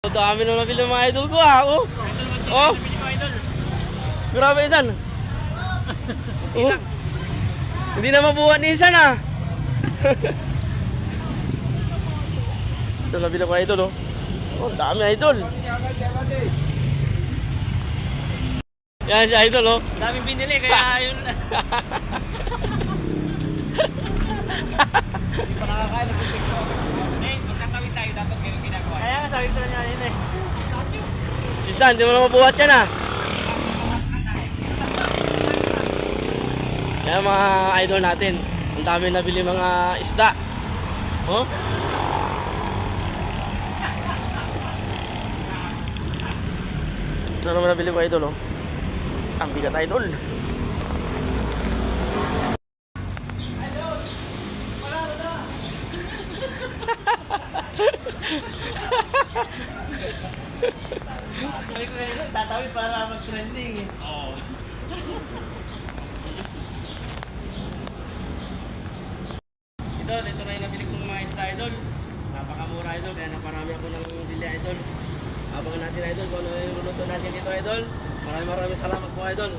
Dami na nabili mga idol ko ha. Oh. Oh. Grabe isan. Oh. Hindi na mabuhat ni isan ha. Ito nabili ko idol oh. Oh, dami idol. Yan si idol oh. Daming binili kaya yun. Hindi pa nakakain ng picture. Eh, magkakawin tayo dapat ganyan ginagawa. Kaya nga sabi ko sa kanya yun eh. Si San, di mo na mabuhat yan ha. Yan mga idol natin. Ang dami nabili mga isda. Oh. Ito naman nabili ko idol oh. Ang bigat idol. Sabi ko ganyan, tatawid para mag-trending eh. Oo. Ito na yung nabili kong mga isda idol. Napakamura idol, kaya naparami ako ng bili idol. Abangan natin idol kung ano yung luto natin dito idol. Maraming salamat po idol.